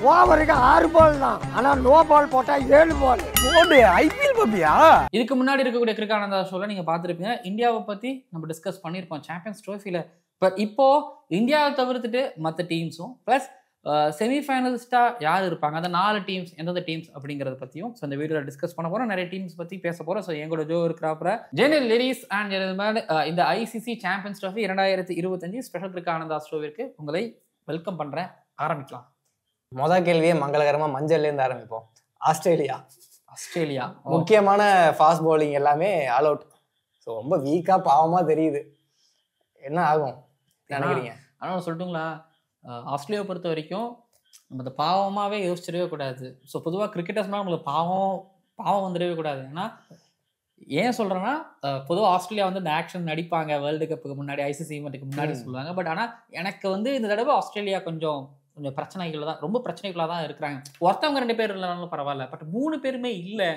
ஓவருக்கு 6 பால் தான். ஆனா நோ பால் போட்டா 7 பால். ஓடு ஐபிஎல் பப்பியா? இதுக்கு முன்னாடி இருக்கக்கூடிய கிரிக்கெட் ஆனந்தா ஷோல நீங்க பார்த்துருப்பீங்க. இந்தியாவை பத்தி நம்ம டிஸ்கஸ் பண்ணியிருப்போம் சாம்பியன்ஸ் ட்ரோஃபில. பட் இப்போ இந்தியாவை தவிர்த்துட்டு மற்ற டீம்ஸும் பிளஸ் செமிஃபைனலிஸ்டா யார் இருப்பாங்க, அந்த 4 டீம்ஸ் எந்தெந்த டீம்ஸ் அப்படிங்கறத பத்தியும் இந்த வீடியோல டிஸ்கஸ் பண்ண போறோம். நிறைய டீம்ஸ் பத்தி பேச போறோம். ஸோ எங்களோட ஜோ இருக்கிறாப்புல ஜெனரல் லேடிஸ் அண்ட் ஜென்டில்மேன், இந்த ICC champions trophy 2025 special cricket Ananda ஷோவிற்கு உங்களை வெல்கம் பண்றேன். ஆரம்பிக்கலாம். முதல் கேள்வியே மங்களகரமா மஞ்சள்ல இருந்து ஆரம்பிப்போம். ஆஸ்திரேலியா முக்கியமான ஃபாஸ்ட் பவுலிங் எல்லாமே ஆல் அவுட். ஸோ ரொம்ப வீக்கா பாவமா தெரியுது. என்ன ஆகும் நினைக்கிறீங்க? ஆனால் சொல்லட்டுங்களா, ஆஸ்திரேலியாவை பொறுத்த வரைக்கும் நம்ம இந்த பாவமாகவே யோசிச்சிடவே கூடாது. ஸோ பொதுவாக கிரிக்கெட்டர்ஸ்னால் நம்மளுக்கு பாவம் வந்துடவே கூடாது. ஏன்னா ஏன் சொல்கிறேன்னா, பொதுவாக ஆஸ்திரேலியா வந்து இந்த ஆக்ஷன் நடிப்பாங்க வேர்ல்டு கப்புக்கு முன்னாடி, ஐசிசி ஈவெண்ட்டுக்கு முன்னாடி சொல்லுவாங்க. பட் ஆனால் எனக்கு வந்து இந்த தடவை ஆஸ்திரேலியா கொஞ்சம் பிரச்சனைகள் தான், ரொம்ப பிரச்சனைகளாக தான் இருக்கிறாங்க. ஒருத்தவங்க 2 பேர் இல்லைனாலும் பரவாயில்ல, பட் 3 பேருமே இல்லை.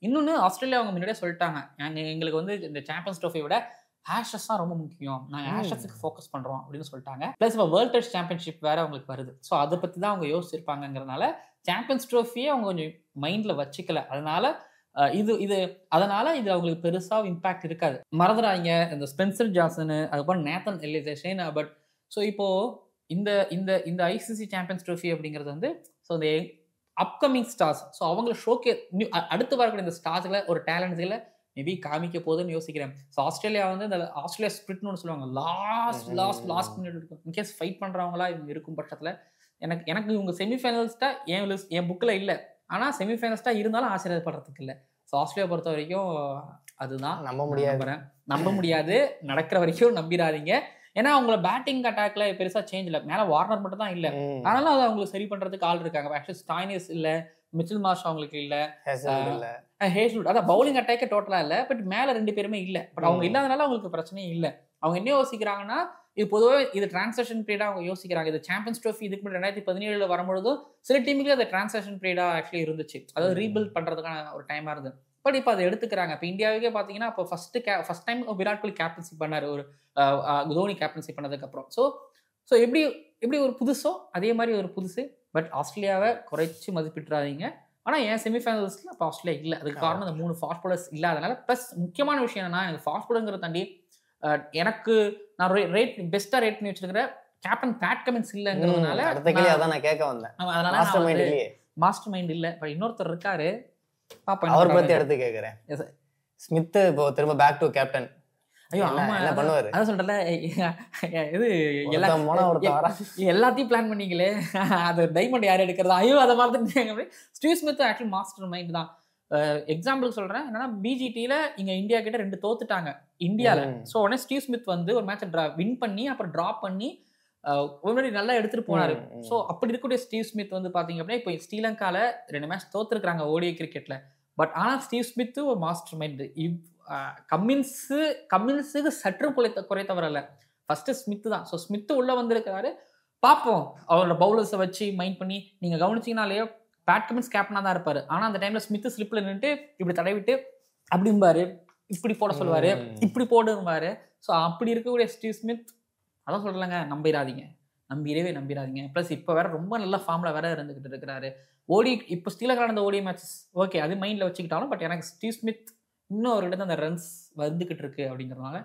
இன்னொன்று ஆஸ்திரேலியா அவங்க முன்னாடியே சொல்லிட்டாங்க, எங்களுக்கு வந்து இந்த சாம்பியன்ஸ் ட்ரோஃபியை விட ஆஷஸ் தான் ரொம்ப முக்கியம், நாங்கள் ஆஷஸுக்கு ஃபோக்கஸ் பண்ணுறோம் அப்படின்னு சொல்லிட்டாங்க. ப்ளஸ் இப்போ வேர்ல்ட் டெஸ்ட் சாம்பியன்ஷிப் வேறு அவங்களுக்கு வருது. ஸோ அதை பற்றி தான் அவங்க யோசிச்சிருப்பாங்கிறதுனால சாம்பியன்ஸ் ட்ரோஃபியே அவங்க கொஞ்சம் மைண்டில் வச்சுக்கல. அதனால இது அவங்களுக்கு பெருசாக இம்பாக்ட் இருக்காது. மறந்துடாங்க இந்த ஸ்பென்சர் ஜான்சனு, அதுக்கப்புறம் நேத்தன் எலிசேஷன். பட் ஸோ இப்போது இந்த ஐசிசி சாம்பியன்ஸ் ட்ரோஃபி அப்படிங்கிறது வந்து ஸோ இந்த அப்கமிங் ஸ்டார்ஸ், ஸோ அவங்களை ஷோக்கே அடுத்து வரக்கூடிய இந்த ஸ்டார்ஸ்களை ஒரு டேலண்ட்ஸ்களை மேபி காமிக்க போகுதுன்னு யோசிக்கிறேன். ஸோ ஆஸ்திரேலியா வந்து இந்த ஆஸ்திரேலியா ஸ்பிரிட்னு ஒன்று சொல்லுவாங்க, லாஸ்ட் மினிட் இருக்கும். இன்கேஸ் ஃபைட் பண்ணுறவங்களா இவங்க இருக்கும் பட்சத்தில் எனக்கு இவங்க செமிஃபைனலிஸ்ட்டாக என் புக்கில் இல்லை, ஆனால் செமிஃபைனலிஸ்ட்டாக இருந்தாலும் ஆச்சரியப்படுறதுக்கு இல்லை. ஸோ ஆஸ்திரேலியா பொறுத்த வரைக்கும் அதுதான் நம்ப முடியாது. நடக்கிற வரைக்கும் நம்பிடாதீங்க. ஏன்னா அவங்கள பேட்டிங் அட்டாக்ல பெருசா சேஞ்ச் இல்லை. மேலே வார்னர் மட்டும் தான் இல்லை, ஆனாலும் அதை அவங்களுக்கு சரி பண்றதுக்கு ஆள் இருக்காங்க. ஆக்சுவலி ஸ்டாய்னிஸ் இல்லை, மிச்சல் மார்ஷ் அவங்களுக்கு இல்லை, ஹேஸ்வுட் அதான் பவுலிங் அட்டாக்கே டோட்டலா இல்லை. பட் மேலே 2 பேருமே இல்லை. பட் அவங்க இல்லாதனால அவங்களுக்கு பிரச்சனையே இல்லை. அவங்க என்ன யோசிக்கிறாங்கன்னா, இது பொதுவாக இது டிரான்சாக்ஷன் பீரியடா அவங்க யோசிக்கிறாங்க. இது சாம்பியன்ஸ் ட்ரோஃபி இதுக்கு முன்னாடி 2017 வரும்பொழுதும் சில டீமுக்கு அந்த டிரான்சாக்ஷன் பீரியடா ஆக்சுவலி இருந்துச்சு. அதாவது ரீபில்ட் பண்றதுக்கான ஒரு டைமா இருந்தது. பட் இப்போ அதை எடுத்துக்கிறாங்க. இப்போ இந்தியாவுக்கே பார்த்தீங்கன்னா, இப்போ first time Virat Kohli captaincy பண்ணார், ஒரு தோனி கேப்டன்சி பண்ணதுக்கு அப்புறம். ஸோ எப்படி ஒரு புதுசோ அதே மாதிரி ஒரு புதுசு. பட் ஆஸ்திரேலியாவை குறைச்சி மதிப்பிட்டுறாதீங்க. ஆனால் ஏன் செமிஃபைனல்ஸ்ல இப்போ ஆஸ்திரேலியா இல்லை, அதுக்கு காரணம் இந்த 3 ஃபாஸ்ட் பவுலர்ஸ் இல்லாதனால. ப்ளஸ் முக்கியமான விஷயம் என்னன்னா, எனக்கு ஃபாஸ்ட் பவுலருங்கிற தாண்டி எனக்கு நான் பெஸ்ட்டாக ரேட் பண்ணி வச்சிருக்கிற கேப்டன் பேட் கமின்ஸ் இல்லைங்கிறதுனால நான் கேட்க வந்தேன். அதனால மாஸ்டர் மைண்ட் இல்லை. பட் இன்னொருத்தர் இருக்காரு, அவர் பத்தி எடுத்து கேட்கிறேன். ஸ்மித் இப்போ திரும்ப பேக் டு கேப்டன். ஐயோ ஆமா, என்ன பண்ணுவாரு? அதான் சொல்றல, இது எல்லாத்தையும் பிளான் பண்ணீங்களே, அது டைமண்ட் யார் எடுக்கிறதா? ஐயோ அதை மறந்துட்டாங்க. Steve Smith actually master mind தான். எக்ஸாம்பிளுக்கு சொல்றேன், என்னன்னா பிஜிடியில இங்க இந்தியா கிட்ட 2 தோத்துட்டாங்க இந்தியால. ஸோ உடனே ஸ்டீவ் ஸ்மித் வந்து ஒரு மேட்சை வின் பண்ணி அப்புறம் டிராப் பண்ணி முன்னாடி நல்லா எடுத்துட்டு போனாரு. ஸோ அப்படி இருக்கக்கூடிய ஸ்டீவ் ஸ்மித் வந்து பாத்தீங்க அப்படின்னா இப்போ ஸ்ரீலங்கால 2 மேட்ச் தோத்துருக்காங்க ஓடிஐ கிரிக்கெட்ல. பட் ஆனால் ஸ்டீவ் ஸ்மித் ஒரு மாஸ்டர் மைண்ட். கம்மின்ஸுக்கு சற்று குறைத்தவர் அல்ல, ஃபர்ஸ்ட் ஸ்மித் தான். ஸோ ஸ்மித் உள்ள வந்திருக்கிறாரு. பார்ப்போம் அவரோட பவுலர்ஸை வச்சு மைண்ட் பண்ணி. நீங்க கவனிச்சிங்கனாலே பேட் கமின்ஸ் கேப்டனா தான் இருப்பாரு. ஆனா அந்த டைம்ல ஸ்மித் ஸ்லிப்ல நின்றுட்டு இப்படி தடவிட்டு அப்படிம்பாரு, இப்படி போட சொல்லுவாரு, இப்படி போடுவாரு. ஸோ அப்படி இருக்கக்கூடிய ஸ்டீவ் ஸ்மித், அதான் சொல்றேங்க, நம்பிடாதீங்க. ப்ளஸ் இப்போ வேற ரொம்ப நல்ல ஃபார்ம்ல வேற இருந்துகிட்டு இருக்கிறாரு. இப்போ ஸ்ரீலங்கா நடந்த ஓடி மேட்சஸ் ஓகே அது மைண்ட்ல வச்சுக்கிட்டாலும், பட் எனக்கு ஸ்டீவ் ஸ்மித் இன்னும் அவர்கிட்ட அந்த ரன்ஸ் வந்துகிட்டு இருக்கு அப்படிங்கிறதுனால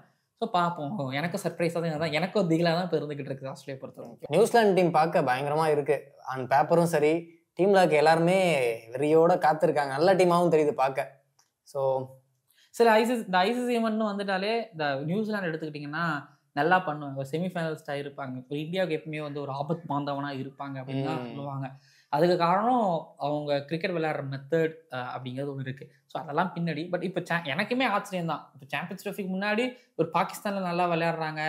ஸோ பார்ப்போம். எனக்கு சர்ப்ரைஸாக தான், எனக்கும் திகிலாக தான் இப்போ இருந்துகிட்டு இருக்கு ஆஸ்திரேலியா பொறுத்தவரைக்கும். நியூசிலாந்து டீம் பார்க்க பயங்கரமா இருக்கு. ஆன் பேப்பரும் சரி, டீம்ல இருக்க எல்லாருமே வெறியோட காத்திருக்காங்க. நல்ல டீமாவும் தெரியுது பார்க்க. ஸோ சரி, ஐசிசி ஈவென்ட்னு வந்துட்டாலே இந்த நியூசிலாந்து எடுத்துக்கிட்டிங்கன்னா நல்லா பண்ணுவாங்க, செமிஃபைனல்ஸ்டாக இருப்பாங்க. இப்போ இந்தியாவுக்கு எப்பவுமே வந்து ஒரு ஆபத் பாந்தவனாக இருப்பாங்க அப்படின்னு தான் சொல்லுவாங்க. அதுக்கு காரணம் அவங்க கிரிக்கெட் விளையாடுற மெத்தட் அப்படிங்கிறது ஒன்று இருக்குது. ஸோ அதெல்லாம் பின்னாடி. பட் இப்போ எனக்குமே ஆச்சரியம் தான். இப்போ சாம்பியன்ஸ் ட்ரோஃபிக்கு முன்னாடி ஒரு பாகிஸ்தானில் நல்லா விளையாடுறாங்க,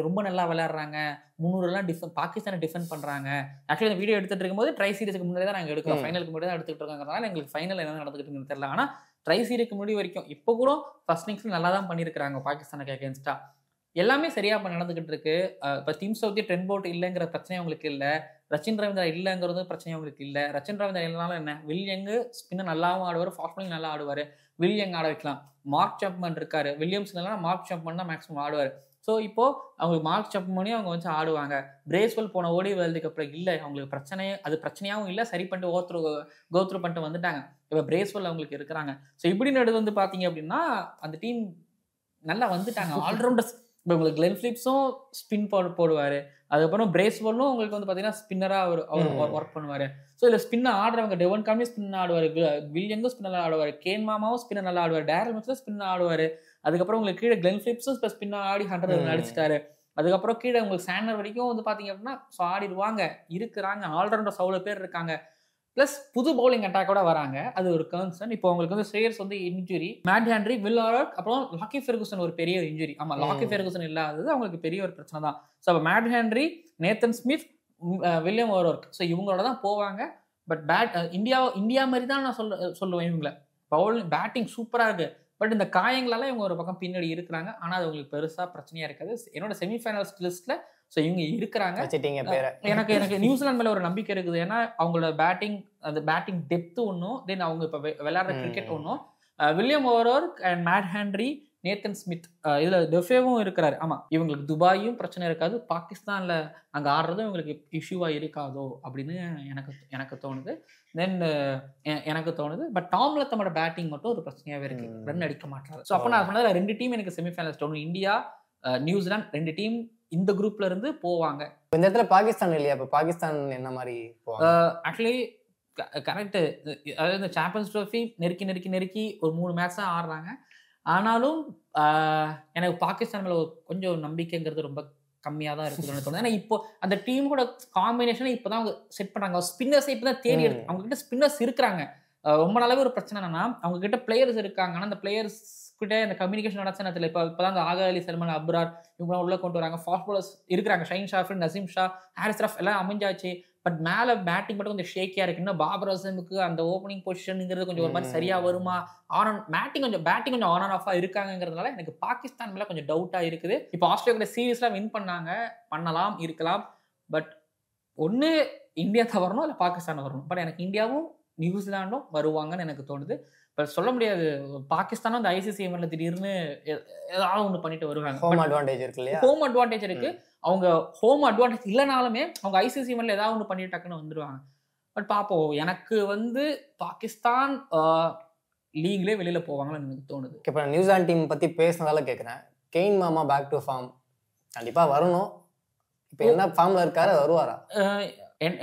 ரொம்ப நல்லா விளையாடுறாங்க, 300 பாகிஸ்தானை டிஃபெண்ட் பண்ணுறாங்க. ஆக்சுவலி இந்த வீடியோ எடுத்துகிட்டு இருக்கும்போது ட்ரை சீரிஸுக்கு முன்னாடி தான் நாங்கள் எடுக்கிறோம், ஃபைனலுக்கு முன்னாடி தான் எடுத்துகிட்டு இருக்கோங்கிறதுனால எங்களுக்கு ஃபைனல் என்ன நடந்துக்கிட்டுன்னு தெரியல. ஆனால் ட்ரை சீரிக்கு முன்னாடி வரைக்கும் இப்போ கூட ஃபர்ஸ்ட் இன்னிங்ஸில் நல்லா தான் பண்ணியிருக்கிறாங்க பாகிஸ்தானுக்கு அகேன்ஸ்டா. எல்லாமே சரியாக நடந்துகிட்டு இருக்கு. இப்போ டீம் சவுத்தி ட்ரெண்ட் போட் இல்லைங்கிற பிரச்சனை அவங்களுக்கு இல்லை, ரச்சின் ரவீந்திரா இல்லைங்கிறது பிரச்சனை அவங்களுக்கு இல்லை. ரச்சின் ரவீந்திரா இல்லைனாலும் என்ன, வில்லியங்கு ஸ்பின்னர் நல்லாவும் ஆடுவார், ஃபாஸ்ட் பாலிங் நல்லா ஆடுவார், வில்லியங் ஆட வைக்கலாம். மார்க் சாப்மன் இருக்காரு, வில்லியம்ஸ் இல்லைனா மார்க் சாப்மன் தான் மேக்ஸிமம் ஆடுவார். ஸோ ஸோ இப்போ அவங்களுக்கு மார்க் சப்மோனி அவங்க வந்து ஆடுவாங்க. பிரேஸ்வெல் போன ஓடி வேர்ல்டு கப்பில் இல்லை, அவங்களுக்கு பிரச்சனையாகவும் இல்லை, சரி பண்ணிட்டு கோத்ரூ பண்ணிட்டு வந்துட்டாங்க. இப்போ பிரேஸ்வெல் அவங்களுக்கு இருக்கிறாங்க. ஸோ இப்படி நடுவு வந்து பார்த்தீங்க அப்படின்னா அந்த டீம் நல்லா வந்துட்டாங்க ஆல்ரவுண்டர்ஸ். இப்போ உங்களுக்கு கிளென் பிலிப்ஸும் ஸ்பின் போடுவார், அதுக்கப்புறம் பிரேஸ்வெல்லும் உங்களுக்கு வந்து பார்த்தீங்கன்னா ஸ்பின்னராக அவர் ஒர்க் பண்ணுவார். ஸோ இதில் ஸ்பின்னை ஆடுறவங்க டெவன் காமி ஸ்பின் ஆடுவார், வில்லியங்கும் ஸ்பின் நல்லா ஆடுவார், கேன் மாமாவும் ஸ்பின்னர் நல்லா ஆடுவார், டேரல் மிச்சலும் ஸ்பின் ஆடுவார். அதுக்கப்புறம் உங்களுக்கு கீழே கிளென் பிலிப்ஸும் இப்போ ஸ்பின்னை ஆடி 100 அடிச்சிட்டாரு. அதுக்கப்புறம் கீழே உங்களுக்கு சாண்டர் வரைக்கும் வந்து பார்த்தீங்க அப்படின்னா ஸோ ஆடிடுவாங்க இருக்கிறாங்க. ஆல்ரவுண்டர்ஸ் அவ்வளோ பேர் இருக்காங்க. ப்ளஸ் புது பவுலிங் அட்டாக்கோட வராங்க, அது ஒரு கன்சர்ன். இப்போ உங்களுக்கு வந்து ஸ்ரேயர்ஸ் வந்து இன்ஜுரி, மேட் ஹென்ரி, வில் ஆரட், அப்புறம் லாக்கி ஃபெர்குசன் ஒரு பெரிய இன்ஜுரி. ஆமாம், லாக்கி ஃபெர்குசன் இல்லாதது அவங்களுக்கு பெரிய ஒரு பிரச்சனை தான். ஸோ அப்போ Matt Henry, Nathan Smith, William O'Rourke, so இவங்களோட தான் போவாங்க. பட் இந்தியா மாதிரி தான் நான் சொல்லுவேன் இவங்களை. பேட்டிங் சூப்பராக இருக்குது, பட் இந்த காயங்களால இவங்க ஒரு பக்கம் பின்னாடி இருக்கிறாங்க. ஆனால் அது அவங்களுக்கு பெருசாக பிரச்சனையாக இருக்காது. என்னோட செமிஃபைனல்ஸ் லிஸ்ட்டில் ஸோ இவங்க இருக்கிறாங்க. எனக்கு நியூசிலாந்து மேலே ஒரு நம்பிக்கை இருக்குது. ஏன்னா அவங்களோட பேட்டிங் டெப்த்து ஒன்றும், தென் அவங்க இப்போ விளையாடுற கிரிக்கெட் ஒன்றும். William O'Rourke and Matt Henry, Nathan Smith, இதில் டெஃபேவும் இருக்கிறாரு. ஆமாம், இவங்களுக்கு துபாயும் பிரச்சனை இருக்காது, பாகிஸ்தானில் அங்கே ஆடுறதும் இவங்களுக்கு இஷ்யூவாக இருக்காதோ அப்படின்னு எனக்கு தோணுது. தென் எனக்கு தோணுது. பட் டாம் லத்தமோட பேட்டிங் மட்டும் ஒரு பிரச்சனையாகவே இருக்குது, ரன் அடிக்க மாட்டாரு. ஸோ அப்போ நான் சொன்னதில் 2 டீம் எனக்கு செமிஃபைனல்ஸ் தோணும். இந்தியா, நியூசிலாந்து 2 டீம் இந்த குரூப்ல இருந்து போவாங்க. இந்த இடத்துல பாகிஸ்தான் இல்லையா? இப்போ பாகிஸ்தான் என்ன மாதிரி போவாங்க? Actually correct. அதாவது இந்த சாம்பியன்ஸ் ட்ரோஃபி நெருக்கி ஒரு 3 மேட்ச் தான் ஆடுறாங்க. ஆனாலும் எனக்கு பாகிஸ்தான் மேலே கொஞ்சம் நம்பிக்கைங்கிறது ரொம்ப கம்மியாக தான் இருக்குதுன்னு தோணுது. ஏன்னா இப்போ அந்த டீமோட காம்பினேஷனை இப்போ தான் அவங்க செட் பண்ணுறாங்க. ஸ்பின்னர்ஸை இப்போ தான் தேடி எடுத்து அவங்க கிட்ட ஸ்பின்னர்ஸ் இருக்கிறாங்க. ரொம்ப நாளாவே ஒரு பிரச்சனை என்னன்னா அவங்க கிட்ட பிளேயர்ஸ் இருக்காங்க, ஆனால் அந்த பிளேயர்ஸ் கிட்ட இந்த கம்யூனிகேஷன் நடச்சுன்னு தெரியல. இப்போதான் அந்த ஆகா அலி, சல்மான், அப்ரார் இவங்க உள்ள கொண்டு வராங்க. ஃபாஸ்ட் பாலர்ஸ் இருக்கிறாங்க, ஷைன் ஷாஃப்ரி, நசீம் ஷா, ஹாரிஸ் ரஃப் எல்லாம் அமைஞ்சாச்சு. பட் மேலே பேட்டிங் மட்டும் கொஞ்சம் ஷேக்கியாக இருக்கு. இன்னும் பாபர் அசமுக்கு அந்த ஓப்பனிங் பொசிஷனுங்கிறது கொஞ்சம் ஒரு மாதிரி சரியாக வருமா? பேட்டிங் கொஞ்சம் ஆன் அண்ட் ஆஃபாக இருக்காங்கிறதுனால எனக்கு பாகிஸ்தான் மேலே கொஞ்சம் டவுட்டாக இருக்குது. இப்போ ஆஸ்திரேலியா சீரீஸ்லாம் வின் பண்ணலாம் இருக்கலாம். பட் ஒன்று இந்தியா தான் வரணும், இல்லை பாகிஸ்தான் வரணும். பட் எனக்கு இந்தியாவும் நியூசிலாண்டும் வருவாங்கன்னு எனக்கு தோணுது. பட் சொல்ல முடியாது, பாகிஸ்தானும் அந்த ஐசிசி ஈவென்ட்ல திடீர்னு ஏதாவது ஒன்று பண்ணிட்டு வருவாங்க. ஹோம் அட்வான்டேஜ் இருக்கு இல்லையா? ஹோம் அட்வான்டேஜ் இருக்கு. அவங்க ஹோம் அட்வான்டேஜ் இல்லைனாலுமே அவங்க ஐசிசி ஈவென்ட்ல ஏதாவது ஒன்று பண்ணிட்டு டக்குன்னு வந்துடுவாங்க. பட் பார்ப்போம். எனக்கு வந்து பாகிஸ்தான் லீக்லேயே வெளியில போவாங்கன்னு எனக்கு தோணுது. இப்போ நியூசிலாந்து டீம் பத்தி பேசினதால கேட்குறேன். கெயின் மாமா பேக் டு ஃபார்ம் கண்டிப்பா வரணும். இப்போ என்ன ஃபார்ம்ல இருக்காரு, வருவாரா?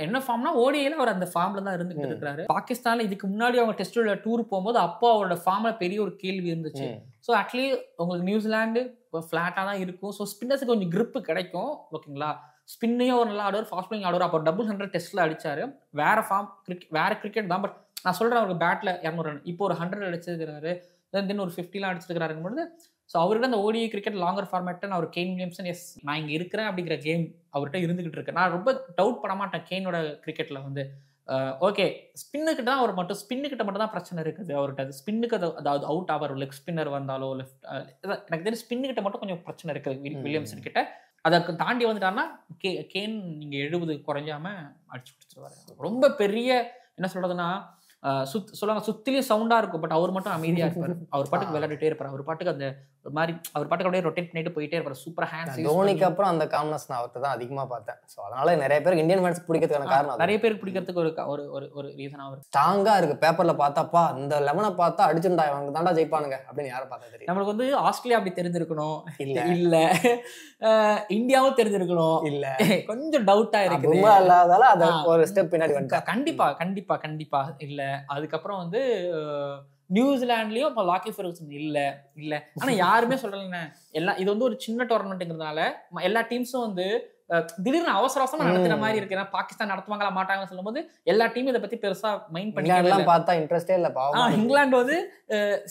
என்ன ஃபார்ம்னா ஓடிஐல அவர் அந்த ஃபார்ம்ல தான் இருந்துட்டு இருக்காரு. பாகிஸ்தான்ல இதுக்கு முன்னாடி அவங்க டெஸ்ட்ல டூர் போகும்போது அப்போ அவரோட ஃபார்ம்ல பெரிய ஒரு கேள்வி இருந்துச்சு. ஸோ ஆக்சுவலி உங்களுக்கு நியூசிலாந்து ஃபிளாட்டா தான் இருக்கும். ஸோ ஸ்பின்னர்ஸுக்கு கொஞ்சம் கிரிப்பு கிடைக்கும். ஓகேங்களா, ஸ்பின்னையும் ஒரு நல்லா ஆடுவார், ஃபாஸ்ட் பாலிங் ஆடுவார். அப்போ 100 டெஸ்ட்ல அடிச்சாரு. வேற ஃபார்ம் வேற கிரிக்கெட் தான். பட் நான் சொல்றேன், அவருக்கு பேட்ல 200 ரன், இப்போ ஒரு 100 அடிச்சிருக்கிறாரு, தென் ஒரு 50 அடிச்சிருக்காருங்கும்போது ஸோ அவர்கிட்ட அந்த ஓடிஐ கிரிக்கெட் லாங்கர் ஃபார்மேட் அவர் கெயின் வில்லியம்சன் எஸ் நான் இங்கே இருக்கிறேன் அப்படிங்கிற கேம் அவர்கிட்ட இருந்துகிட்டு இருக்கேன். நான் ரொம்ப டவுட் பண்ண மாட்டேன் கெயினோட கிரிக்கெட்டில் வந்து. ஓகே, ஸ்பின்னுக்கிட்ட தான் அவர் மட்டும் ஸ்பின்னுக்கிட்ட மட்டும் தான் பிரச்சனை இருக்குது அவர்கிட்ட. ஸ்பின்னுக்கு அதாவது அவுட் ஆவார், லெக் ஸ்பின்னர் வந்தாலோ லெஃப்ட், எனக்கு தெரிஞ்சு ஸ்பின்னுக்கிட்ட மட்டும் கொஞ்சம் பிரச்சனை இருக்குது வில்லியம்சன் கிட்ட. அதை தாண்டி வந்துட்டாருன்னா கேன் நீங்கள் 70 குறைஞ்சாம அடிச்சு கொடுத்துருவாரு. ரொம்ப பெரிய என்ன சொல்றதுன்னா சொல்லுவாங்க சுத்திலையும் சவுண்டா இருக்கும், பட் அவர் மட்டும் அமைதியா இருப்பாரு. அவர் பாட்டுக்கு விளையாடிட்டே இருப்பாரு. அவர் பாட்டுக்கு அந்த ஒரு மாதிரி அவர் பாட்டுக்கு அப்படியே ரொட்டேட் பண்ணிட்டு போயிட்டே இருப்பாரு. Super hands. தோனிக்கு அப்புறம் அந்த காம்னஸ் நான் அவர்கிட்ட தான் அதிகமா பார்த்தேன். ஸோ அதனால நிறைய பேருக்கு இந்தியன் ஃபேன்ஸ் பிடிக்கிறதுக்கான காரணம், நிறைய பேருக்கு பிடிக்கிறதுக்கு ஒரு ரீசனா அவர் ஸ்ட்ராங்கா இருக்கு. பேப்பர்ல பார்த்தாப்பா இந்த லெமனை பார்த்தா அடிச்சுட்டா இவங்க தாண்டா ஜெயிப்பானுங்க அப்படின்னு யாரை பார்த்தா தெரியும். நம்மளுக்கு வந்து ஆஸ்திரேலியா அப்படி தெரிஞ்சிருக்கணும் இல்ல இந்தியாவும் தெரிஞ்சிருக்கணும் இல்ல, கொஞ்சம் டவுட்டா இருக்கு. இல்லாதால அதை ஒரு ஸ்டெப் பின்னாடி வந்து கண்டிப்பா கண்டிப்பா கண்டிப்பா இல்ல. அதுக்கப்புறம் வந்து நியூசிலாண்ட்லயும் இப்போ லாக்கி ஃபெர்குசன் இல்ல. ஆனா யாருமே சொல்லலைங்க எல்லாம் இது வந்து ஒரு சின்ன டோர்னமெண்ட்ங்கிறதுனால எல்லா டீம்ஸும் வந்து திடீர்னு அவசரமா நடத்துற மாதிரி இருக்கு. ஏன்னா பாகிஸ்தான் நடத்துவாங்களா மாட்டாங்கன்னு சொல்லும்போது எல்லா டீமும் இதை பத்தி பெருசா மைண்ட் பண்ணிக்கலாம். பார்த்தா இன்ட்ரெஸ்டே இல்ல. இங்கிலாந்து வந்து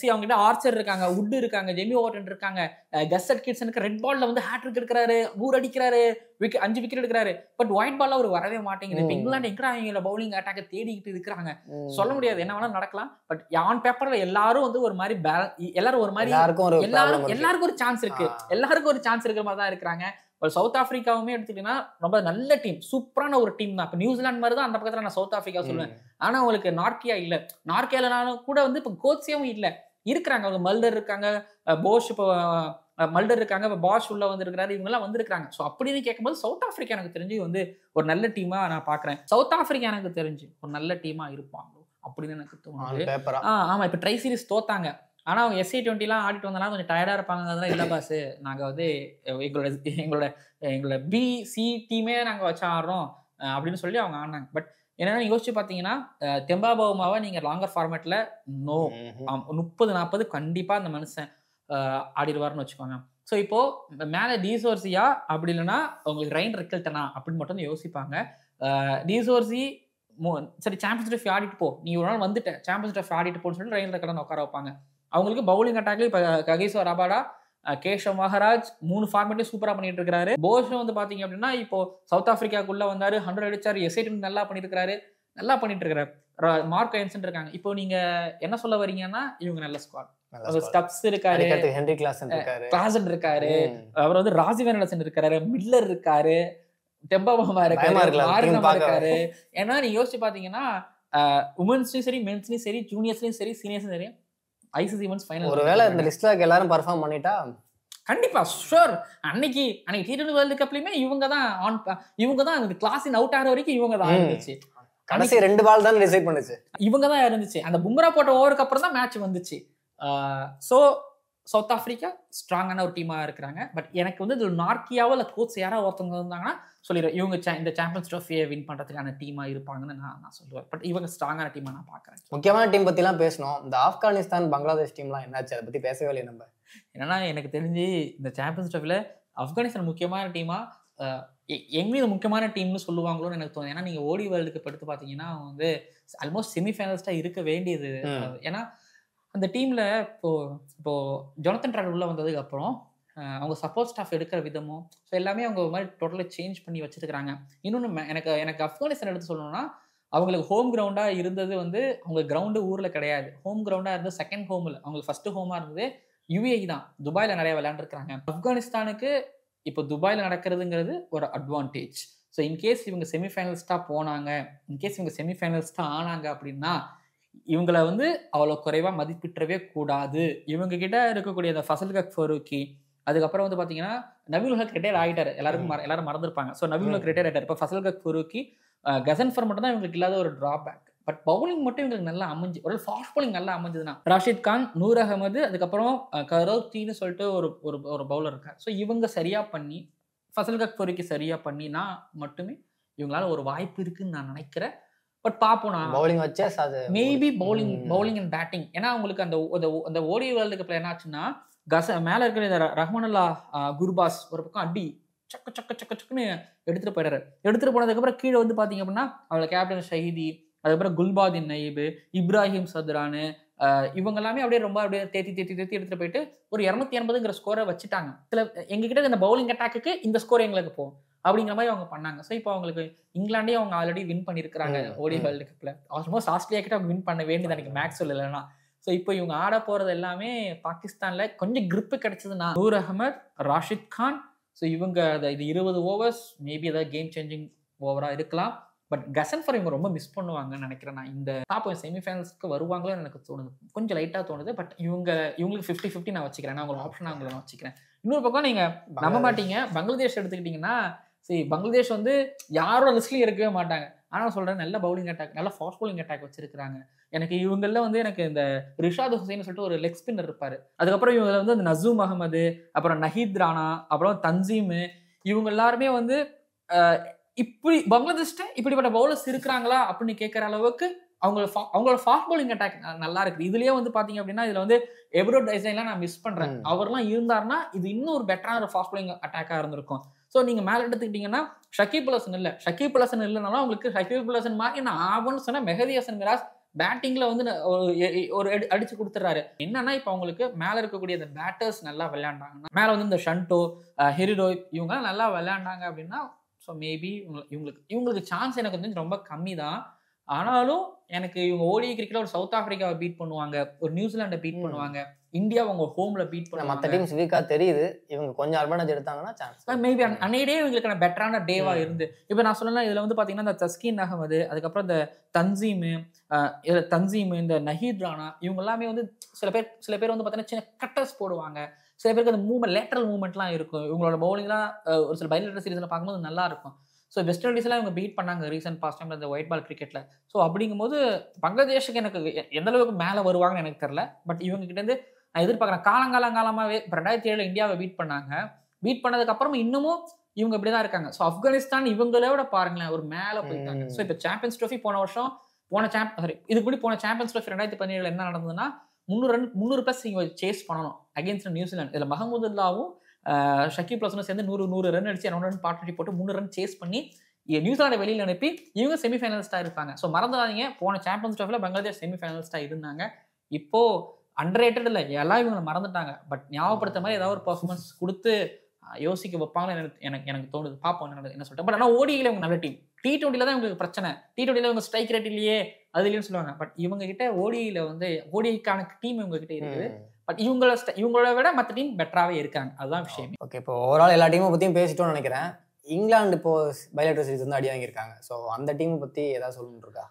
அவங்க கிட்ட ஆர்ச்சர் இருக்காங்க, வுட் இருக்காங்க, ஜெமி ஓவர்டன் இருக்காங்க, கஸ் அட்கின்சனுக்கு ரெட் பால்ல வந்து ஹேட்ரிக் எடுக்கிறாரு, 100 அடிக்கிறாரு, 5 விக்கெட் எடுக்கிறாரு. பட் ஒயிட் பால்ல அவர் வரவே மாட்டேங்குது. இப்ப இங்கிலாந்து எங்கடா அவங்க பவுலிங் அட்டாக்க தேடிக்கிட்டு இருக்கிறாங்க. சொல்ல முடியாது, என்ன வேணா நடக்கலாம். பட் ஆன் பேப்பர்ல எல்லாரும் வந்து ஒரு மாதிரி எல்லாரும் ஒரு மாதிரி எல்லாருக்கும் ஒரு சான்ஸ் இருக்கு, எல்லாருக்கும் ஒரு சான்ஸ் இருக்கிற மாதிரி தான் இருக்கிறாங்க. சவுத் ஆப்பிரிக்காவுமே எடுத்துக்கிட்டீங்கன்னா ரொம்ப நல்ல டீம், சூப்பரான ஒரு டீம் தான். இப்போ நியூசிலாந்து மாதிரி தான் அந்த பக்கத்துல நான் சவுத் ஆப்பிரிக்கா சொல்லுவேன். ஆனா அவங்களுக்கு நார்க்கியா இல்ல. நார்க்கியாலனாலும் கூட வந்து இப்போ கோட்ஸியாவும் இல்ல இருக்கிறாங்க. அவங்க மல்டர் இருக்காங்க, போஷ் இப்போ மல்டர் இருக்காங்க, பாஷ் உள்ள வந்திருக்காரு, இவங்கெல்லாம் வந்திருக்காங்க. ஸோ அப்படின்னு கேட்கும்போது சவுத் ஆப்பிரிக்கா எனக்கு தெரிஞ்சு வந்து ஒரு நல்ல டீமா நான் பாக்குறேன். சவுத் ஆப்பிரிக்கா எனக்கு தெரிஞ்சு ஒரு நல்ல டீமா இருப்பாங்க அப்படின்னு எனக்கு தோணுது. ஆமா, இப்ப ட்ரை சீரிஸ் தோத்தாங்க, ஆனா அவங்க SC20 ஆடிட்டு வந்தனால கொஞ்சம் டயர்டா இருப்பாங்க. இல்ல பாஸ், நாங்க வந்து எங்களோட BC டீமே நாங்க வச்சு ஆடுறோம் அப்படின்னு சொல்லி அவங்க ஆடினாங்க. பட் என்னன்னா யோசிச்சு பாத்தீங்கன்னா தெம்பா பவுமாவை நீங்க லாங்கர் ஃபார்மேட்ல 30-40 கண்டிப்பா அந்த மனுஷன் ஆடிடுவார்னு வச்சுக்கோங்க. ஸோ இப்போ மேல டிசோர்சியா அப்படி இல்லைன்னா உங்களுக்கு ரைன் ரிக்கல்டனா அப்படின்னு மட்டும் யோசிப்பாங்க. டிசோர்சி சரி சாம்பியன்ஸ் ட்ராஃபி ஆடிட்டு போ, நீ ஒரு நாள் வந்துட்ட சாம்பியன்ஸ் ட்ராஃபி ஆடிட்டு போன்னு சொல்லி ரைன் ரிக்கல்டன் உட்கார வைப்பாங்க. அவங்களுக்கு பவுலிங் அட்டாக்ல இப்ப ககிசோ ரபாடா, கேஷவ் மகாராஜ் 3 ஃபார்மேட்லயும் சூப்பரா பண்ணிட்டு இருக்காரு. போஷும் வந்து பாத்தீங்க அப்படின்னா இப்போ சவுத் ஆப்பிரிக்காக்குள்ள வந்தாரு, 100 அடிச்சாரு, SC20 நல்லா பண்ணிட்டு இருக்காரு. மார்க் ஐன்சன் இருக்காங்க. இப்போ நீங்க என்ன சொல்ல வரீங்கன்னா இவங்க நல்ல ஸ்குவாட், ஸ்டப்ஸ் இருக்காரு, ஹென்ரி கிளாசன் இருக்காரு, அவர் வந்து ராஜ்வேரன் இருக்காரு, மில்லர் இருக்காரு, டெம்பா பவுமா இருக்காரு. ஏன்னா நீங்க யோசிச்சு பாத்தீங்கன்னா உமன்ஸ்லயும் சரி, மென்ஸ்லயும் சரி, ஜூனியர்ஸ்லயும் சரி, சீனியர்ஸ்லயும் சரி ICC ஈவென்ட்ஸ் ஃபைனல். ஒருவேளை இந்த லிஸ்ட்ல எல்லாரும் பெர்ஃபார்ம் பண்ணிட்டா கண்டிப்பா ஷூர். அன்னைக்கு T20 வேர்ல்ட் கப்லயுமே இவங்க தான் அந்த கிளாஸின் அவுட் ஆகிற வரைக்கும் இவங்க தான் இருந்துச்சு. கடைசி 2 பால் தான் டிசைட் பண்ணுச்சு, இவங்க தான் இருந்துச்சு. அந்த பும்ரா போட்ட ஓவருக்கு அப்புறம் தான் மேட்ச் வந்துச்சு. ஸோ சவுத் ஆப்பிரிக்கா ஸ்ட்ராங்கான ஒரு டீமா இருக்கிறாங்க. பட் எனக்கு வந்து இது நார்க்கியாவோ இல்லை கோச் யாராவது ஒருத்தவங்க இருந்தாங்கன்னா சொல்லிடுறேன், இவங்க இந்த சாம்பியன்ஸ் ட்ராஃபியை வின் பண்றதுக்கான டீமா இருப்பாங்கன்னு நான் சொல்லுவேன். பட் இவங்க ஸ்ட்ராங்கான டீமா நான் பாக்குறேன். முக்கியமான டீம் பத்தி எல்லாம் பேசணும். இந்த ஆப்கானிஸ்தான் பங்களாதேஷ் டீம்லாம் என்னாச்சு, அதை பத்தி பேசவே இல்லை நம்ம. என்னன்னா எனக்கு தெரிஞ்சு இந்த சாம்பியன்ஸ் ட்ராஃபில ஆப்கானிஸ்தான் முக்கியமான டீமா எங்கேயும் முக்கியமான டீம்னு சொல்லுவாங்களோன்னு எனக்கு தோணுது. ஏன்னா நீங்க ஓடி வேர்ல்டு கப் எடுத்து பாத்தீங்கன்னா வந்து ஆல்மோஸ்ட் செமிஃபைனலிஸ்டா இருக்க வேண்டியது. ஏன்னா அந்த டீம்ல இப்போ ஜொனத்தன் ட்ராட் உள்ள வந்ததுக்கு அப்புறம் அவங்க சப்போர்ட் ஸ்டாஃப் எடுக்கிற விதமும் ஸோ எல்லாமே அவங்க ஒரு மாதிரி டோட்டலாக சேஞ்ச் பண்ணி வச்சிருக்காங்க. இன்னொன்று எனக்கு ஆப்கானிஸ்தான் எடுத்து சொல்லணும்னா அவங்களுக்கு ஹோம் கிரவுண்டா இருந்தது வந்து அவங்க கிரவுண்டு ஊர்ல கிடையாது, ஹோம் கிரவுண்டா இருந்தது செகண்ட் ஹோம்ல. அவங்களுக்கு ஃபர்ஸ்ட் ஹோமா இருந்தது UAE தான், துபாயில நிறைய விளையாண்டுருக்காங்க. ஆப்கானிஸ்தானுக்கு இப்போ துபாயில நடக்கிறதுங்கிறது ஒரு அட்வான்டேஜ். ஸோ இன்கேஸ் இவங்க செமிஃபைனலிஸ்டா போனாங்க, இன்கேஸ் இவங்க செமிஃபைனலிஸ்டா ஆனாங்க அப்படின்னா இவங்களை வந்து அவ்வளோ குறைவா மதிப்பிட்டவே கூடாது. இவங்க கிட்ட இருக்கக்கூடிய அந்த ஃபசல் கக் ஃபரூக்கி, அதுக்கப்புறம் வந்து பாத்தீங்கன்னா நபீல் ஹக் ரிட்டையர் ஆகிட்டாரு, எல்லாரும் மறந்துருப்பாங்க. ஸோ நபீல் ஹக் ரிட்டையர் ஆகிட்டாரு. இப்போ ஃபசல் கக் ஃபரூக்கி, கசன்ஃபர் மட்டும் தான் இவங்களுக்கு இல்லாத ஒரு டிராபேக். பட் பவுலிங் மட்டும் இவங்களுக்கு நல்லா அமைஞ்சு, ஒரு ஃபாஸ்ட் பவுலிங் நல்லா அமைஞ்சதுன்னா ராஷித் கான், நூர் அகமது, அதுக்கப்புறம் கரோத்தின்னு சொல்லிட்டு ஒரு பவுலர் இருக்காரு. ஸோ இவங்க சரியா பண்ணி ஃபசல் கக் ஃபரூக்கி சரியா பண்ணினா மட்டுமே இவங்களால ஒரு வாய்ப்பு இருக்குன்னு நான் நினைக்கிறேன். பட் பாப்போம், பவுலிங் வச்சே மேபி பவுலிங் அண்ட் பேட்டிங். ஏன்னா உங்களுக்கு அந்த ஓடி வேர்ல்டு கப்ல என்ன ஆச்சுன்னா மேல இருக்கிற இந்த ரஹ்மானுல்லா குர்பாஸ் ஒரு பக்கம் அடி சக்குன்னு எடுத்துட்டு போனதுக்கு அப்புறம் கீழே வந்து பாத்தீங்க அப்படின்னா அவளை கேப்டன் ஷஹீதி, அதுக்கப்புறம் குல்பாதின் நயீப், இப்ராஹிம் சத்ரானு, இவங்க எல்லாமே அப்படியே தேத்தி எடுத்துட்டு போயிட்டு ஒரு 280ங்கிற ஸ்கோரை வச்சுட்டாங்க. எங்ககிட்ட இந்த பவுலிங் அட்டாக்கு இந்த ஸ்கோர் எங்களுக்கு போகும் அப்படிங்கிற மாதிரி அவங்க பண்ணாங்க. ஸோ இப்போ அவங்களுக்கு இங்கிலாண்டே அவங்க ஆல்ரெடி வின் பண்ணியிருக்கிறாங்க ஓடி வேர்ல்டு கப்ல. ஆல்மோஸ்ட் ஆஸ்திரேலியா கிட்ட அவங்க வின் பண்ண வேண்டியது எனக்கு மேக்ஸ்வெல் இல்லைன்னா. ஸோ இப்போ இவங்க ஆட போறது எல்லாமே பாகிஸ்தான்ல கொஞ்சம் கிரிப்பு கிடைச்சதுன்னா நூர் அகமது, ராஷித் கான், ஸோ இவங்க இது 20 ஓவர்ஸ் மேபி ஏதாவது கேம் சேஞ்சிங் ஓவரா இருக்கலாம். பட் கசன்ஃபர் இவங்க ரொம்ப மிஸ் பண்ணுவாங்கன்னு நினைக்கிறேன். நான் இந்த டாப் செமிஃபைனல்ஸ்க்கு வருவாங்களோ எனக்கு தோணுது, கொஞ்சம் லைட்டா தோணுது. பட் இவங்களுக்கு 50-50 நான் வச்சுக்கிறேன், நான் உங்களுக்கு ஆப்ஷனா நான் வச்சுக்கிறேன். இன்னொரு பக்கம் நீங்க நம்ப மாட்டீங்க, பங்களாதேஷ் எடுத்துக்கிட்டீங்கன்னா சரி பங்களாதேஷ் வந்து யாரோட லிஸ்ட்லயும் இருக்கவே மாட்டாங்க. ஆனால் சொல்றேன் நல்ல பவுலிங் அட்டாக், நல்ல ஃபாஸ்ட் பவுலிங் அட்டாக் வச்சிருக்காங்க. எனக்கு இவங்கள வந்து எனக்கு இந்த ரிஷாத் ஹுசைன் சொல்லிட்டு ஒரு லெக் ஸ்பின்னர் இருப்பாரு, அதுக்கப்புறம் இவங்க வந்து அந்த நசூம் அகமது, அப்புறம் நஹீத் ரானா, அப்புறம் தன்சீம், இவங்க எல்லாருமே வந்து இப்படி பங்களாதேஷ்ட இப்படிப்பட்ட பவுலர்ஸ் இருக்கிறாங்களா அப்படின்னு கேட்கற அளவுக்கு அவங்களோட ஃபாஸ்ட் பவுலிங் அட்டாக் நல்லா இருக்குது. இதுலயே வந்து பாத்தீங்க அப்படின்னா இதுல வந்து எப்ரோ டைசன்லாம் நான் மிஸ் பண்றேன். அவர்லாம் இருந்தாருன்னா இது இன்னும் ஒரு பெட்டரான ஒரு ஃபாஸ்ட் பவுலிங் அட்டாக்கா இருந்திருக்கும். ஸோ நீங்க மேல எடுத்துக்கிட்டீங்கன்னா ஷக்கீப் அல் ஹசன் இல்லைனாலும் உங்களுக்கு ஷக்கீப் அல் ஹசன் மாதிரி நான் ஆகும்னு சொன்னா மெஹதி ஹசன் மிராஸ் பேட்டிங்ல வந்து ஒரு அடிச்சு கொடுத்துறாரு. என்னன்னா இப்ப அவங்களுக்கு மேல இருக்கக்கூடிய அந்த பேட்டர்ஸ் நல்லா விளையாண்டாங்கன்னா, மேல வந்து இந்த ஷண்டோ, ஹெரிடோய் இவங்க நல்லா விளையாண்டாங்க அப்படின்னா ஸோ மேபி இவங்களுக்கு சான்ஸ் எனக்கு வந்து ரொம்ப கம்மி தான். ஆனாலும் எனக்கு இவங்க ஓடி கிரிக்கெட்ல ஒரு சவுத் ஆப்பிரிக்காவை பீட் பண்ணுவாங்க, ஒரு நியூசிலாண்டை பீட் பண்ணுவாங்க, இந்தியா அவங்க ஹோம்ல பீட் பண்ணுவாங்க. மற்ற டீம்ஸ் வீக்கா தெரியுது, இவங்க கொஞ்சம் அட்வான்டேஜ் எடுத்தாங்கன்னா சான்ஸ் மேபி அன்னையே இவங்களுக்கு பெட்டரான டேவா இருந்து. இப்போ நான் சொல்லலாம் இதுல வந்து பாத்தீங்கன்னா இந்த தஸ்கின் அகமது, அதுக்கப்புறம் இந்த தன்சீம், இந்த நஹீத் ரானா, இவங்க எல்லாமே வந்து சில பேர் வந்து பாத்தீங்கன்னா சின்ன கட்டர்ஸ் போடுவாங்க, சில பேருக்கு அந்த மூவ்மெண்ட் லேட்டரல் மூவ்மெண்ட்லாம் இருக்கும். இவங்களோட பவுலிங்லாம் ஒரு சில பைலேட்டரல் சீரீஸில் பார்க்கும்போது நல்லா இருக்கும். ஸோ வெஸ்ட் இண்டீஸ்லாம் இவங்க பீட் பண்ணாங்க ரீசெண்ட் பாஸ்ட் டைம்ல இந்த ஒயிட் பால் கிரிக்கெட்டில். ஸோ அப்படிங்கும்போது பங்களாதேஷுக்கு எனக்கு எந்த அளவுக்கு மேலே வருவாங்கன்னு எனக்கு தெரில. பட் இவங்க கிட்டேருந்து நான் எதிர்பார்க்குறேன். காலங்காலமாகவே இப்போ 2007 இந்தியாவை பீட் பண்ணாங்க. பீட் பண்ணதுக்கப்புறம் இன்னமும் இவங்க இப்படி தான் இருக்காங்க. ஸோ ஆப்கானிஸ்தான் இவங்களோட பாருங்களேன் ஒரு மேலே போயிட்டாங்க. ஸோ இப்போ சாம்பியன்ஸ் ட்ரோஃபி இதுக்கு முன்னாடி போன சாம்பியன்ஸ் ட்ரோஃபி 2017 என்ன நடந்ததுன்னா 300+ இவங்க சேஸ் பண்ணணும் அகேன்ஸ்ட் நியூசிலாந்து. இதில் மஹமுதுல்லாவும் ஷக்கீப் ஹசனும் சேர்ந்து 100 ரன் அடிச்சு 2 ரன் பார்ட்னர்ஷிப் போட்டு 3 ரன் சேஸ் பண்ணி நியூசிலாண்டை வெளியில் அனுப்பி இவங்க செமிஃபைனலிஸ்டாக இருப்பாங்க. ஸோ மறந்துடாதீங்க, போன சாம்பியன்ஸ் ட்ரோஃபியில் பங்களாதேஷ் செமிஃபைனலிஸ்டாக இருந்தாங்க. இப்போ அண்டர்ரேட்டட் இல்லை, எல்லாம் இவங்களை மறந்துட்டாங்க. பட் ஞாபகப்படுத்த மாதிரி ஏதாவது ஒரு பர்ஃபார்மன்ஸ் கொடுத்து யோசிக்க வைப்பாங்கன்னு எனக்கு தோணுது. பார்ப்போம் என்ன சொல்லிட்டேன். பட் ஆனால் ஓடியில் இவங்க நல்ல டீம். T20 தான் இவங்களுக்கு பிரச்சனை. T20 இவங்க ஸ்ட்ரைக் ரேட் இல்லையே அது இல்லைன்னு சொல்லுவாங்க. பட் இவங்க கிட்ட ஓடியில் வந்து ஓடிக்கான டீம் இவங்க கிட்ட இருக்குது. பட் இவங்களோட விட மற்ற டீம் பெட்டராகவே இருக்காங்க. அதுதான் விஷயம். ஓகே, இப்போ ஓவரால் எல்லா டீமை பற்றியும் பேசிட்டோம்னு நினைக்கிறேன். இங்கிலாந்து இப்போ பைலேட்டரல் சீரிஸ் வந்து அடி வாங்கியிருக்காங்க. ஸோ அந்த டீமை பற்றி ஏதாவது சொல்லணும்னு இருக்கா?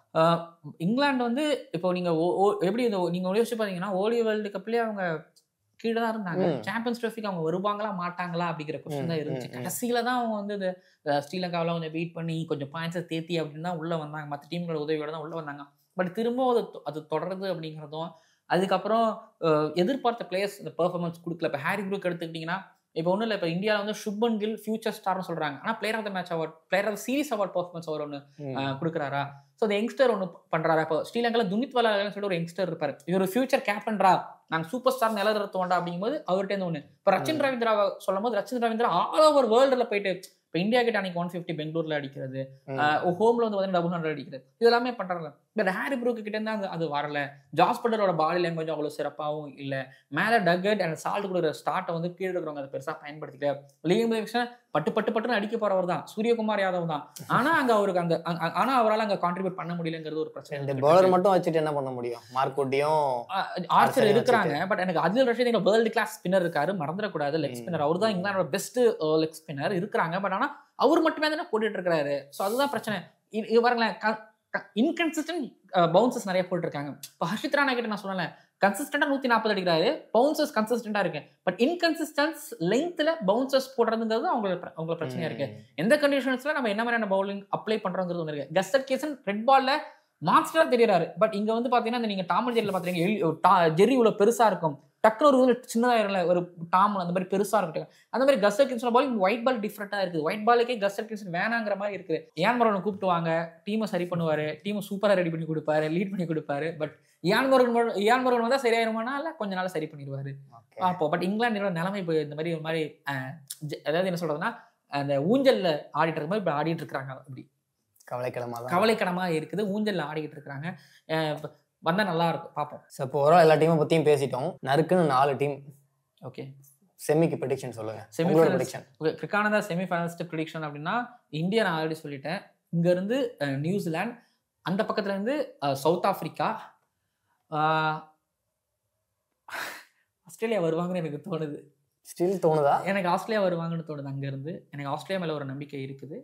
இங்கிலாந்து வந்து இப்போ நீங்கள் எப்படி நீங்கள் யோசிச்சு பார்த்தீங்கன்னா ஓடி வேர்ல்டு கப்லேயே அவங்க கீழே தான் இருந்தாங்க. சாம்பியன்ஸ் ட்ரோஃபிக்கு அவங்க வருவாங்களா மாட்டாங்களா அப்படிங்கிற கொஸ்டின் தான் இருந்துச்சு. கடைசியில தான் அவங்க வந்து இந்த ஸ்ரீலங்காவில் கொஞ்சம் வெயிட் பண்ணி கொஞ்சம் பாயிண்ட்ஸை தேத்தி அப்படின்னு தான் உள்ளே வந்தாங்க. மற்ற டீம்களோட உதவியோட தான் உள்ளே வந்தாங்க. பட் திரும்ப அது தொடருது அப்படிங்கிறதும் அதுக்கப்புறம் எதிர்பார்த்த பிளேயர்ஸ் இந்த பெர்ஃபார்மன்ஸ் கொடுக்கல. இப்போ ஹாரி ப்ரூக் எடுத்துக்கிட்டிங்கன்னா இப்போ ஒன்றும் இல்லை, இப்போ இந்தியாவில் வந்து சுப்மன் கில் ஃபியூச்சர் ஸ்டார்னு சொல்கிறாங்க. ஆனால் player of the match award, player of series award performance அவர் ஒன்று கொடுக்குறாரா? ஸோ அந்த யங்ஸ்டர் ஒன்று பண்ணுறாரா? இப்போ ஸ்ரீலங்காவில் துனித் வலான்னு சொல்லிட்டு ஒரு யங்ஸ்டர் இருப்பார். இவர் ஃபியூச்சர் கேப்டன்ரா, நாங்கள் சூப்பர் ஸ்டார் நிலநிறுத்தோண்டா அப்படிங்கும்போது அவர்கிட்ட ஒன்று. இப்போ ரச்சின் ரவீந்திராவை சொல்லும் போது ரச்சின் ரவீந்திரா ஆல் ஓவர் வேர்ல்டில் போயிட்டு இப்போ இந்தியா கிட்ட அன்னைக்கு 150 பெங்களூர்ல அடிக்கிறது, ஹோம்ல வந்து 200 அடிக்கிறது, இதெல்லாமே பண்றாங்க. பட் ஹாரி ப்ரூக் கிட்ட இருந்து அது வரல. ஜாஸ் பட்டலரோட பாடி லாங்குவேஜ் அவ்வளோ சிறப்பாகவும் இல்லை. மேலே டக்கட் அண்ட் சால்ட் கொடுக்குற ஸ்டார்ட்டை வந்து கீழே இருக்கிறவங்க அதை பெருசாக பயன்படுத்திக்கல. லீம் பட்டுன்னு அடிக்க போறவர் தான் சூரியகுமார் யாதவ் தான். ஆனா அங்க அவருக்கு ஆனா அவரால் அங்க கான்ட்ரிபியூட் பண்ண முடியலங்கிறது ஒரு பிரச்சனை. இந்த பவுலர் மட்டும் வச்சுட்டு என்ன பண்ண முடியும்? மார்க்கோட்டியும் ஆர்ச்சர் இருக்கிறாங்க. பட் எனக்கு அதில் ரஷீத் வேர்ல்டு கிளாஸ் ஸ்பின்னர் இருக்காரு, மறந்துடக்கூடாது. லெக் ஸ்பின்னர் அவர் தான் இங்கிலாண்டோட பெஸ்ட் லெக் ஸ்பின்னர் இருக்கிறாங்க. பட் ஆனா அவர் மட்டுமே தானே போட்டுட்டு இருக்காரு. ஸோ அதுதான் பிரச்சனை. இது பாருங்களேன், இன்கன்சிஸ்டன்ட் பவுன்சஸ் நிறைய போட்டு இருக்காங்க. இப்போ ஹர்ஷித் ராணா கிட்ட நான் சொல்லல, கன்சிஸ்டண்டா 140 அடிக்கிறாரு, பவுன்சஸ் கன்சிஸ்டண்டா இருக்கு. பட் இன்கன்சிஸ்டன்ஸ் லெங்க்த்ல பவுன்சஸ் போடுறதுங்கிறது அவங்களுக்கு பிரச்சனையா இருக்கு. எந்த கண்டிஷன்ஸ்ல நம்ம என்ன மாதிரியான பவுலிங் அப்ளை பண்றோங்கிறது ஒன்று இருக்கு. கஸ்டர் கேசன் ரெட் பால்ல மான்ஸ்டரா தெரியுறாரு. பட் இங்க வந்து பாத்தீங்கன்னா நீங்க டாம் அண்ட் ஜெர்ரில பாத்தீங்கன்னா ஜெர்ரி இவ்வளவு பெருசா இருக்கும், டக்குனு ஒரு சின்னதாயிருல ஒரு டாம் அந்த மாதிரி பெருசா இருக்கட்டும். அந்த மாதிரி கஸ்டர் கின்சன் பால் ஒயிட் பால் டிஃப்ரெண்டா இருக்குது. ஒயிட் பாலுக்கே கஸ்டர் கின்சன் வேணாங்கிற மாதிரி இருக்குது. இயான் மோர்கனை கூப்பிட்டுவாங்க, டீமை சரி பண்ணுவாரு, டீமை சூப்பரா ரெடி பண்ணி கொடுப்பாரு, லீட் பண்ணி கொடுப்பாரு. பட் இயான் மோர்கன் வந்தா சரியாயிருமானா இல்ல கொஞ்ச நாள் சரி பண்ணிடுவாரு அப்போ. பட் இங்கிலாண்டோட நிலைமை இப்போ இந்த மாதிரி ஒரு மாதிரி அதாவது என்ன சொல்றதுன்னா அந்த ஊஞ்சல்ல ஆடிட்டு இருக்க மாதிரி இப்போ ஆடிட்டு இருக்கிறாங்க. அப்படி கவலைக்கிடமா இருக்குது. ஊஞ்சல்ல ஆடிட்டு இருக்கிறாங்க. வந்தா நல்லா இருக்கும், பார்ப்போம். இப்போ எல்லா டீமை பத்தியும் பேசிட்டோம். நறுக்குன்னு 4 டீம். ஓகே, செமிக்கு ப்ரெடிக்ஷன் சொல்லுங்க. கிரிக்கானதா செமிஃபைனலிஸ்ட் ப்ரெடிக்ஷன் அப்படின்னா இந்தியா நான் ஆல்ரெடி சொல்லிட்டேன். இங்க இருந்து நியூசிலாந்து, அந்த பக்கத்துல இருந்து சவுத் ஆப்பிரிக்கா, ஆஸ்திரேலியா வருவாங்கன்னு எனக்கு தோணுது. ஸ்டில் தோணுதா? எனக்கு ஆஸ்திரேலியா வருவாங்கன்னு தோணுது. அங்க இருந்து எனக்கு ஆஸ்திரேலியா மேல ஒரு நம்பிக்கை இருக்குது.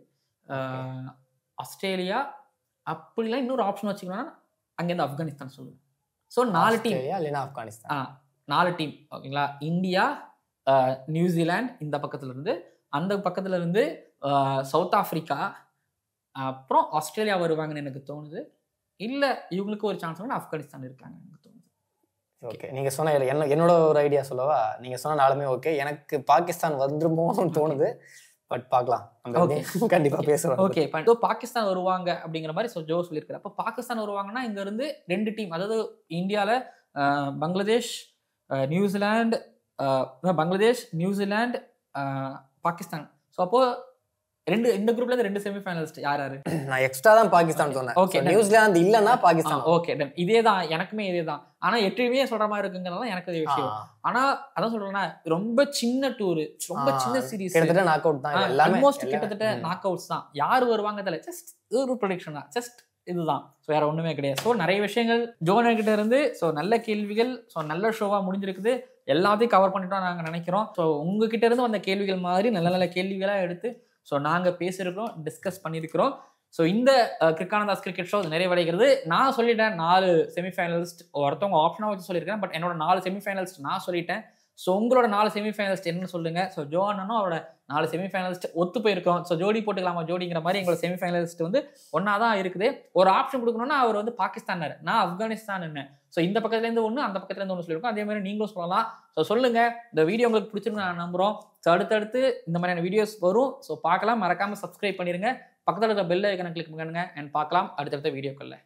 ஆஸ்திரேலியா அப்படிலாம் இன்னொரு ஆப்ஷன் வச்சுக்கணும்னா அங்கேருந்து ஆப்கானிஸ்தான் சொல்லுவேன். ஸோ 4 டீம் இல்லைன்னா ஆப்கானிஸ்தான் 4 டீம் ஓகேங்களா. இந்தியா, நியூசிலாந்து இந்த பக்கத்துல இருந்து, அந்த பக்கத்துல இருந்து சவுத் ஆப்பிரிக்கா, அப்புறம் ஆஸ்திரேலியா வருவாங்கன்னு எனக்கு தோணுது. இல்லை இவங்களுக்கு ஒரு சான்ஸ் வந்து ஆப்கானிஸ்தான் இருக்காங்க எனக்கு தோணுது. ஓகே, நீங்கள் சொன்ன என்னோட ஒரு ஐடியா சொல்லவா? நீங்கள் சொன்ன நாளுமே ஓகே. எனக்கு பாகிஸ்தான் வந்துருமோன்னு தோணுது. பட் பார்க்கலாம், கண்டிப்பாக பேசுகிறோம். ஓகே, இப்போ பாகிஸ்தான் வருவாங்க அப்படிங்கிற மாதிரி ஜோ சொல்லியிருக்காரு. அப்போ பாகிஸ்தான் வருவாங்கன்னா இங்க இருந்து 2 டீம், அதாவது இந்தியாவில் பங்களாதேஷ், நியூசிலாந்து, பாகிஸ்தான். ஸோ அப்போ இந்த குரூப்ல இருந்து 2 செமிஃபைனலிஸ்ட் யாரு? நான் எக்ஸ்ட்ரா தான் பாகிஸ்தான் சொன்னேன். ஓகே, நியூசிலாந்து இல்லனா பாகிஸ்தான். ஓகே டன், இதேதான் எனக்குமே இதேதான். ஆனா 8 சொல்ற மாதிரி இருக்குங்கிறதா எனக்கு ஒரு விஷயம். ஆனா அதான் சொல்றேன்னா ரொம்ப சின்ன டூர், ரொம்ப சின்ன சீரிஸ், கிட்டத்தட்ட நாக் அவுட் தான் எல்லாமே, ஆல்மோஸ்ட் கிட்டத்தட்ட நாக் அவுட்ஸ் தான். யார் வருவாங்க தெரியல, ஜஸ்ட் ஒரு ப்ரெடிக்ஷன் தான், ஜஸ்ட் இதுதான். ஸோ வேற ஒண்ணுமே கிடையாது. ஸோ நிறைய விஷயங்கள் ஜோனர் கிட்ட இருந்து, ஸோ நல்ல கேள்விகள், ஸோ நல்ல ஷோவா முடிஞ்சிருக்குது. எல்லாத்தையும் கவர் பண்ணிட்டோம் நாங்க நினைக்கிறோம். ஸோ உங்ககிட்ட இருந்து வந்த கேள்விகள் மாதிரி நல்ல நல்ல கேள்விகளா எடுத்து ஸோ நாங்கள் பேசியிருக்கிறோம், டிஸ்கஸ் பண்ணியிருக்கிறோம். ஸோ இந்த கிரிக்கானந்தாஸ் கிரிக்கெட் ஷோ நிறைவடைகிறது. நான் சொல்லிட்டேன் 4 செமிஃபைனலிஸ்ட், ஒருத்தவங்க ஆப்ஷனாக வச்சு சொல்லியிருக்கேன். பட் என்னோட 4 செமிஃபைனலிஸ்ட் நான் சொல்லிட்டேன். ஸோ உங்களோட 4 செமிஃபைனலிஸ்ட் என்னன்னு சொல்லுங்க. ஸோ ஜோ அண்ணனும் அவரோட 4 செமிஃபைனலிஸ்ட் ஒத்து போயிருக்கோம். ஸோ ஜோடி போட்டுக்கலாமா ஜோடிங்கிற மாதிரி எங்களோட செமிஃபைனலிஸ்ட் வந்து ஒன்னா தான் இருக்குது. ஒரு ஆப்ஷன் கொடுக்கணும்னா அவர் வந்து பாகிஸ்தான், நான் ஆப்கானிஸ்தான். ஸோ இந்த பக்கத்துலேருந்து ஒன்று, அந்த பக்கத்துலேருந்து ஒன்று சொல்லியிருக்கோம். அதே மாதிரி நீங்களும் சொல்லலாம். ஸோ சொல்லுங்க, இந்த வீடியோ உங்களுக்கு பிடிச்சிருந்து நான் நம்புறோம். ஸோ அடுத்தடுத்து இந்த மாதிரியான வீடியோஸ் வரும். ஸோ பார்க்கலாம், மறக்காம சப்ஸ்கிரைப் பண்ணிருங்க. பக்கத்தில் இருக்க பெல் ஐக்கனை கிளிக் பண்ணுங்க அண்ட் பார்க்கலாம் அடுத்தடுத்த வீடியோக்களில்.